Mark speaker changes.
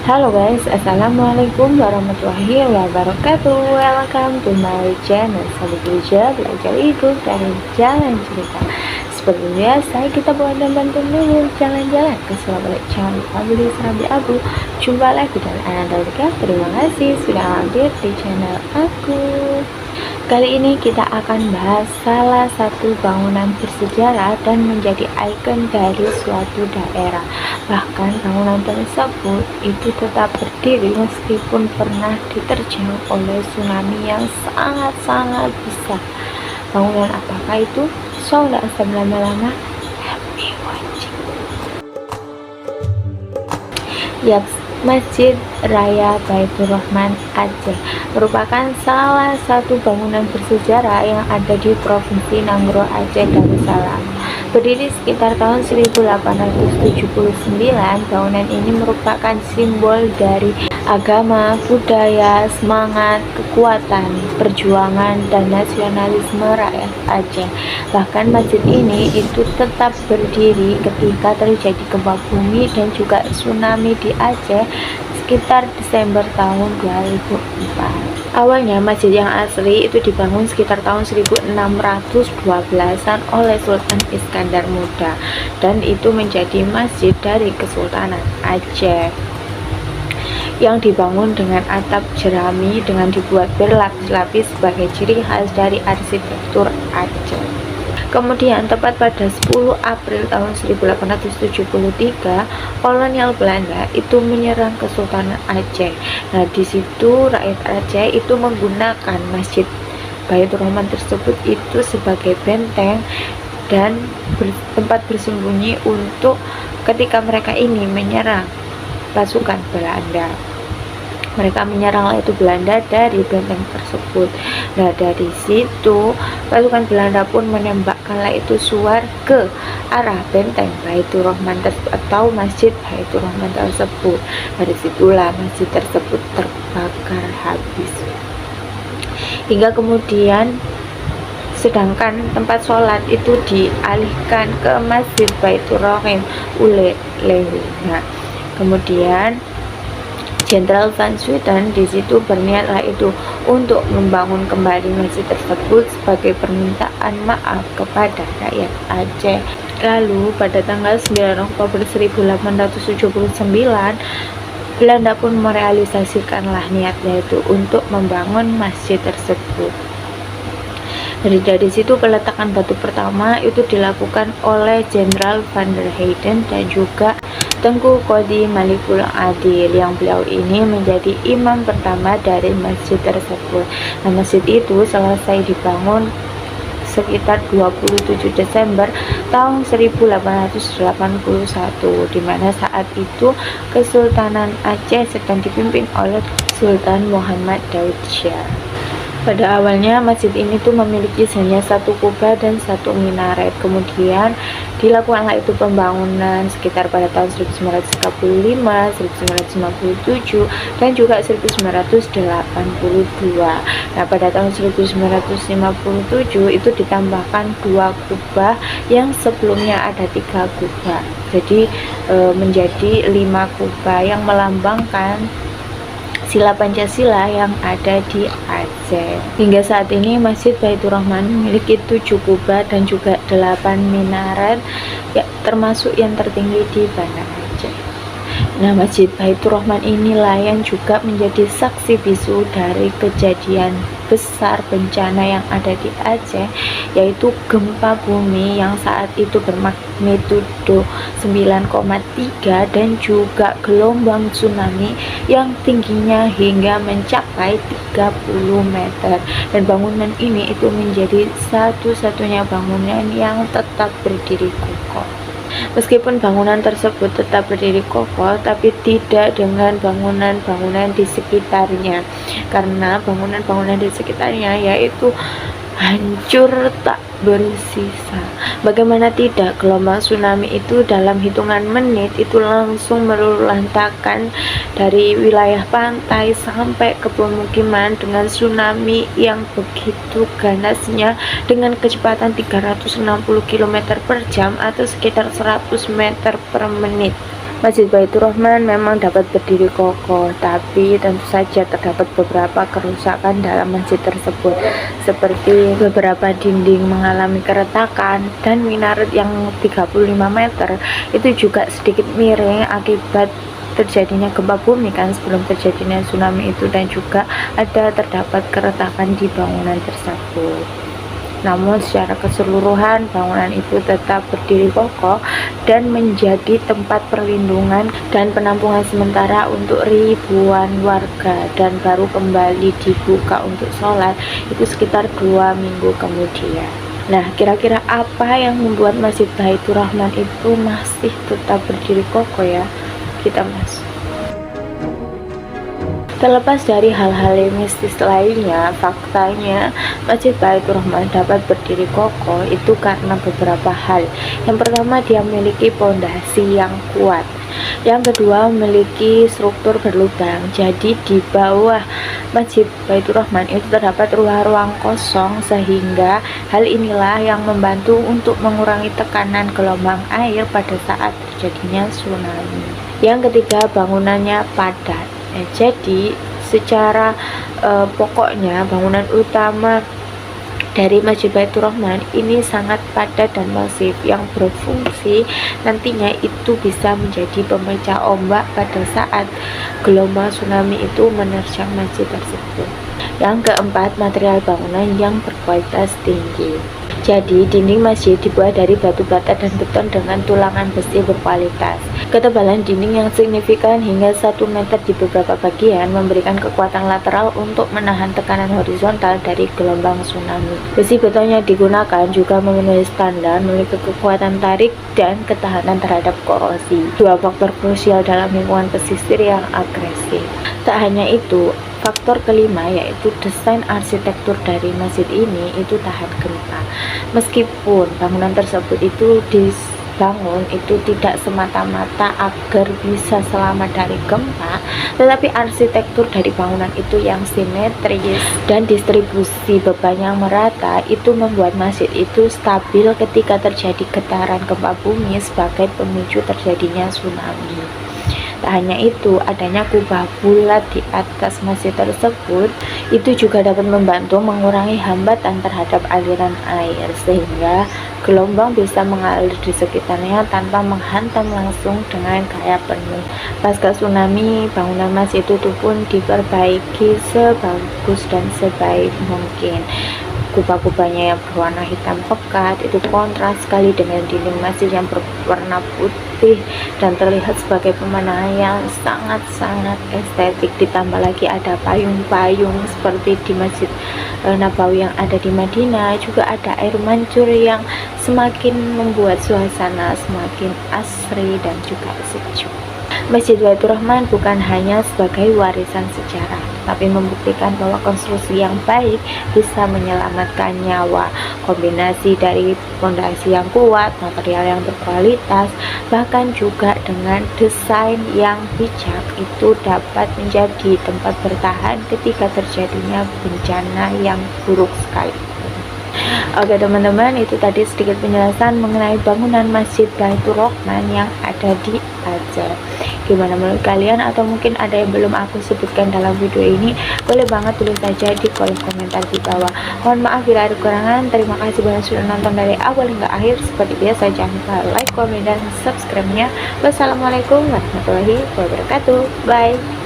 Speaker 1: Halo guys, assalamualaikum warahmatullahi wabarakatuh. Welcome to my channel Sahabat Kerja Belajar Hidup dari Jalan Cerita. Seperti biasa, kita buat dan bantu dulu jalan-jalan ke Surabaya. Jangan lupa beli serambi abu. Jumpa lagi dan Anda. Terima kasih sudah hadir di channel aku. Kali ini kita akan bahas salah satu bangunan bersejarah dan menjadi ikon dari suatu daerah. Bahkan bangunan tersebut itu tetap berdiri meskipun pernah diterjang oleh tsunami yang sangat-sangat besar. Bangunan apakah itu? So, nggak usah lama-lama, happy watching. Yap, Masjid Raya Baitur Rahman Aceh merupakan salah satu bangunan bersejarah yang ada di Provinsi Nanggro Aceh Darussalam. Berdiri sekitar tahun 1879, bangunan ini merupakan simbol dari agama, budaya, semangat, kekuatan, perjuangan, dan nasionalisme rakyat Aceh. Bahkan masjid ini itu tetap berdiri ketika terjadi gempa bumi dan juga tsunami di Aceh sekitar Desember tahun 2004. Awalnya masjid yang asli itu dibangun sekitar tahun 1612-an oleh Sultan Iskandar Muda dan itu menjadi masjid dari Kesultanan Aceh yang dibangun dengan atap jerami dengan dibuat berlapis-lapis sebagai ciri khas dari arsitektur Aceh. Kemudian tepat pada 10 April tahun 1873, kolonial Belanda itu menyerang Kesultanan Aceh. Nah, di situ rakyat Aceh itu menggunakan Masjid Baitur Rahman tersebut itu sebagai benteng dan tempat bersembunyi untuk ketika mereka ini menyerang pasukan Belanda. Mereka menyerang itu Belanda dari benteng tersebut. Nah, dari situ pasukan Belanda pun menembakkan itu suar ke arah benteng Baitur Rahman atau Masjid Baitur Rahman tersebut. Dari situlah masjid tersebut terbakar habis. Hingga kemudian sedangkan tempat sholat itu dialihkan ke Masjid Baitur Rahim oleh Lewi. Nah, kemudian Jenderal Van Swieten di situ berniatlah itu untuk membangun kembali masjid tersebut sebagai permintaan maaf kepada rakyat Aceh. Lalu pada tanggal 9 Oktober 1879, Belanda pun merealisasikanlah niatnya itu untuk membangun masjid tersebut. Dari situ peletakan batu pertama itu dilakukan oleh Jenderal Van der Heyden dan juga Tengku Kodi Malikul Adil, yang beliau ini menjadi imam pertama dari masjid tersebut. Nah, masjid itu selesai dibangun sekitar 27 Desember tahun 1881, di mana saat itu Kesultanan Aceh sedang dipimpin oleh Sultan Muhammad Daud Shah. Pada awalnya masjid ini tuh memiliki hanya satu kubah dan satu minaret. Kemudian dilakukanlah itu pembangunan sekitar pada tahun 1935, 1957 dan juga 1982. Nah, pada tahun 1957 itu ditambahkan 2 kubah yang sebelumnya ada 3 kubah. Jadi menjadi 5 kubah yang melambangkan sila Pancasila yang ada di Aceh. Hingga saat ini Masjid Baitur Rahman memiliki 7 kubah dan juga 8 minaret, ya, termasuk yang tertinggi di Banda Aceh. Nah, Masjid Baitur Rahman inilah yang juga menjadi saksi bisu dari kejadian besar bencana yang ada di Aceh, yaitu gempa bumi yang saat itu bermagnitudo 9,3 dan juga gelombang tsunami yang tingginya hingga mencapai 30 meter. Dan bangunan ini itu menjadi satu-satunya bangunan yang tetap berdiri kokoh. Meskipun bangunan tersebut tetap berdiri kokoh, tapi tidak dengan bangunan-bangunan di sekitarnya, karena bangunan-bangunan di sekitarnya yaitu hancur tak bersisa. Bagaimana tidak, gelombang tsunami itu dalam hitungan menit itu langsung meluluhlantakkan dari wilayah pantai sampai ke pemukiman dengan tsunami yang begitu ganasnya dengan kecepatan 360 km per jam atau sekitar 100 meter per menit. Masjid Baitur Rahman memang dapat berdiri kokoh, tapi tentu saja terdapat beberapa kerusakan dalam masjid tersebut, seperti beberapa dinding mengalami keretakan dan minaret yang 35 meter itu juga sedikit miring akibat terjadinya gempa bumi kan sebelum terjadinya tsunami itu, dan juga terdapat keretakan di bangunan tersebut. Namun secara keseluruhan bangunan itu tetap berdiri kokoh dan menjadi tempat perlindungan dan penampungan sementara untuk ribuan warga, dan baru kembali dibuka untuk sholat itu sekitar 2 minggu kemudian. Nah, kira-kira apa yang membuat Masjid Baitur Rahman itu masih tetap berdiri kokoh ya? Kita masuk. Terlepas dari hal-hal mistis lainnya, faktanya Masjid Baitur Rahman dapat berdiri kokoh itu karena beberapa hal. Yang pertama, dia memiliki pondasi yang kuat. Yang kedua, memiliki struktur berlubang. Jadi di bawah Masjid Baitur Rahman itu terdapat ruang-ruang kosong, sehingga hal inilah yang membantu untuk mengurangi tekanan gelombang air pada saat terjadinya tsunami. Yang ketiga, bangunannya padat. Jadi secara pokoknya bangunan utama dari Masjid Baitur Rahman ini sangat padat dan masif, yang berfungsi nantinya itu bisa menjadi pemecah ombak pada saat gelombang tsunami itu menerjang masjid tersebut. Yang keempat, material bangunan yang berkualitas tinggi. Jadi dinding masjid dibuat dari batu bata dan beton dengan tulangan besi berkualitas. Ketebalan dinding yang signifikan hingga 1 meter di beberapa bagian memberikan kekuatan lateral untuk menahan tekanan horizontal dari gelombang tsunami. Besi beton yang digunakan juga memenuhi standar, memiliki kekuatan tarik dan ketahanan terhadap korosi, dua faktor krusial dalam lingkungan pesisir yang agresif. Tak hanya itu, faktor kelima yaitu desain arsitektur dari masjid ini itu tahan gempa. Meskipun bangunan tersebut itu dibangun itu tidak semata-mata agar bisa selamat dari gempa, tetapi arsitektur dari bangunan itu yang simetris dan distribusi beban yang merata itu membuat masjid itu stabil ketika terjadi getaran gempa bumi sebagai pemicu terjadinya tsunami. Tak hanya itu, adanya kubah bulat di atas masjid tersebut itu juga dapat membantu mengurangi hambatan terhadap aliran air, sehingga gelombang bisa mengalir di sekitarnya tanpa menghantam langsung dengan gaya penuh. Pasca tsunami, bangunan masjid itu pun diperbaiki sebagus dan sebaik mungkin. Kubah-kubahnya yang berwarna hitam pekat itu kontras sekali dengan dinding masjid yang berwarna putih dan terlihat sebagai pemandangan yang sangat-sangat estetik. Ditambah lagi ada payung-payung seperti di Masjid Nabawi yang ada di Madinah, juga ada air mancur yang semakin membuat suasana semakin asri dan juga sejuk. Masjid Baitur Rahman bukan hanya sebagai warisan sejarah, tapi membuktikan bahwa konstruksi yang baik bisa menyelamatkan nyawa. Kombinasi dari fondasi yang kuat, material yang berkualitas, bahkan juga dengan desain yang bijak itu dapat menjadi tempat bertahan ketika terjadinya bencana yang buruk sekali. Oke teman-teman, itu tadi sedikit penjelasan mengenai bangunan Masjid Baitur Rahman yang ada di Aceh. Gimana menurut kalian, atau mungkin ada yang belum aku sebutkan dalam video ini? Boleh banget tulis saja di kolom komentar di bawah. Mohon maaf bila ada kekurangan. Terima kasih banyak sudah nonton dari awal hingga akhir. Seperti biasa, jangan lupa like, komen, dan subscribe-nya. Wassalamualaikum warahmatullahi wabarakatuh. Bye.